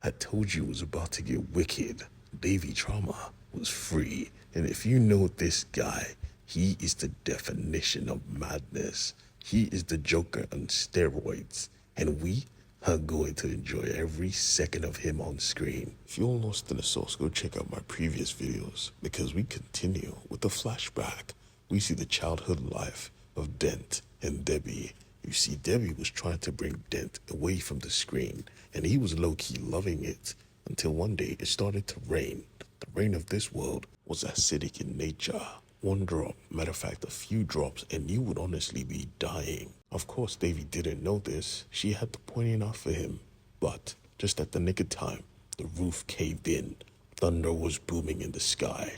I told you it was about to get wicked. Davey Trauma was free. And if you know this guy, he is the definition of madness. He is the Joker on steroids. And we are going to enjoy every second of him on screen. If you're lost in the sauce, go check out my previous videos because we continue with the flashback. We see the childhood life of Dent and Debbie. You see, Debbie was trying to bring Dent away from the screen, and he was low-key loving it until one day it started to rain. The rain of this world was acidic in nature. One drop, matter of fact, a few drops, and you would honestly be dying. Of course, Davey didn't know this. She had to point it out for him. But just at the nick of time, the roof caved in. Thunder was booming in the sky.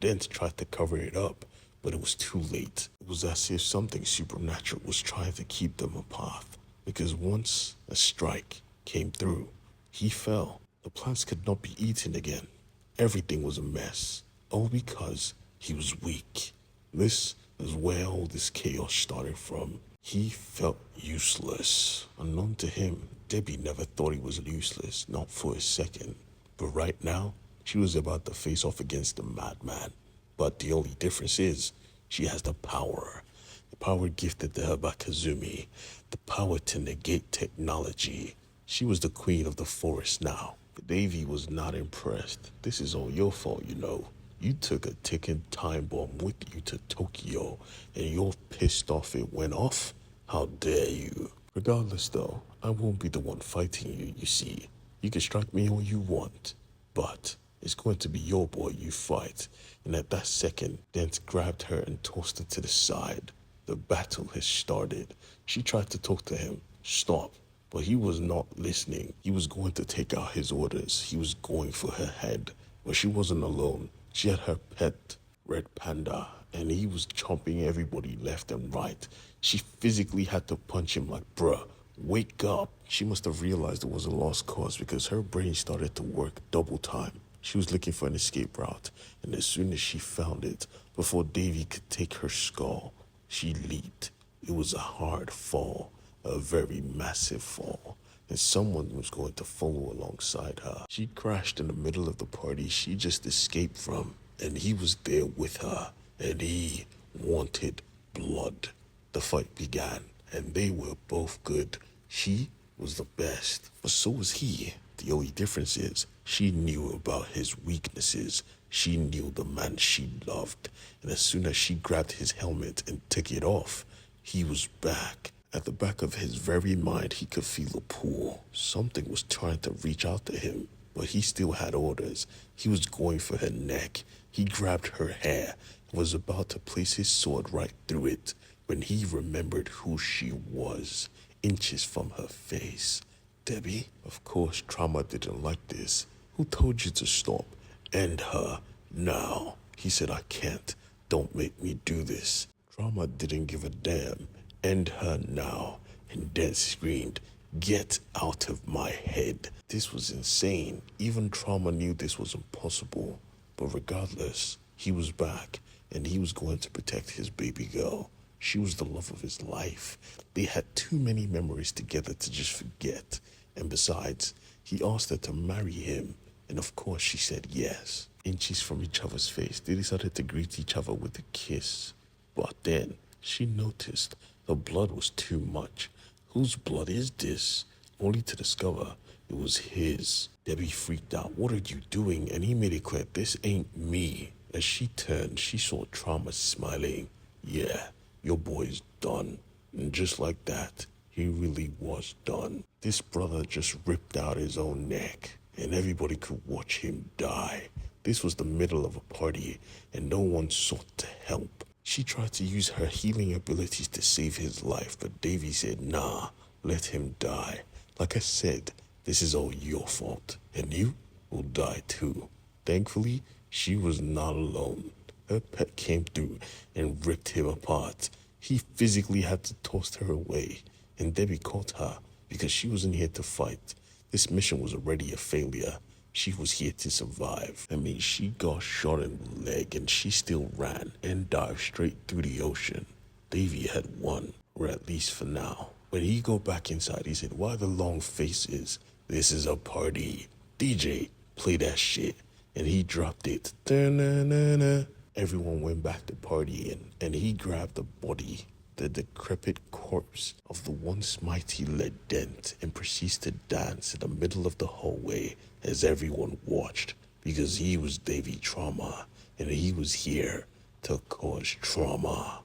Dent tried to cover it up, but it was too late. It was as if something supernatural was trying to keep them apart. Because once a strike came through, he fell. The plants could not be eaten again. Everything was a mess. All because he was weak. This is where all this chaos started from. He felt useless. Unknown to him, Debbie never thought he was useless, not for a second. But right now, she was about to face off against the madman. But the only difference is, she has the power gifted to her by Kazumi, the power to negate technology. She was the queen of the forest now. But Davey was not impressed. This is all your fault, you know. You took a ticking time bomb with you to Tokyo, and you're pissed off it went off? How dare you? Regardless though, I won't be the one fighting you, you see. You can strike me all you want, but it's going to be your boy you fight. And at that second, Dent grabbed her and tossed her to the side. The battle has started. She tried to talk to him. Stop. But he was not listening. He was going to take out his orders. He was going for her head. But she wasn't alone. She had her pet, Red Panda, and he was chomping everybody left and right. She physically had to punch him like, bruh, wake up. She must have realized it was a lost cause because her brain started to work double time. She was looking for an escape route, and as soon as she found it, before Davey could take her skull, she leaped. It was a hard fall, a very massive fall, and someone was going to follow alongside her. She crashed in the middle of the party she just escaped from, and he was there with her, and he wanted blood. The fight began, and they were both good. She was the best, but so was he. The only difference is, she knew about his weaknesses. She knew the man she loved, and as soon as she grabbed his helmet and took it off, he was back. At the back of his very mind, he could feel a pull. Something was trying to reach out to him, but he still had orders. He was going for her neck. He grabbed her hair and was about to place his sword right through it when he remembered who she was, inches from her face. Debbie? Of course, Trauma didn't like this. Who told you to stop? End her now. He said, I can't. Don't make me do this. Trauma didn't give a damn. End her now. And Dent screamed, get out of my head. This was insane. Even Trauma knew this was impossible. But regardless, he was back, and he was going to protect his baby girl. She was the love of his life. They had too many memories together to just forget. And besides, he asked her to marry him. And of course she said yes. Inches from each other's face, they decided to greet each other with a kiss. But then, she noticed the blood was too much. Whose blood is this? Only to discover it was his. Debbie freaked out. What are you doing? And he made it clear, this ain't me. As she turned, she saw Trauma smiling. Yeah, your boy's done. And just like that, he really was done. This brother just ripped out his own neck, and everybody could watch him die. This was the middle of a party, and no one sought to help. She tried to use her healing abilities to save his life, but Davey said, nah, let him die. Like I said, this is all your fault, and you will die too. Thankfully, she was not alone. Her pet came through and ripped him apart. He physically had to toss her away, and Debbie caught her because she wasn't here to fight. This mission was already a failure. She was here to survive. I mean, she got shot in the leg and she still ran and dived straight through the ocean. Davey had won, or at least for now. When he got back inside, he said, why the long faces? This is a party. DJ, play that shit. And he dropped it. Da-na-na-na. Everyone went back to partying, and he grabbed the body, the decrepit corpse of the once mighty led Dent, and proceeds to dance in the middle of the hallway as everyone watched, because he was Davey Trauma, and he was here to cause trauma.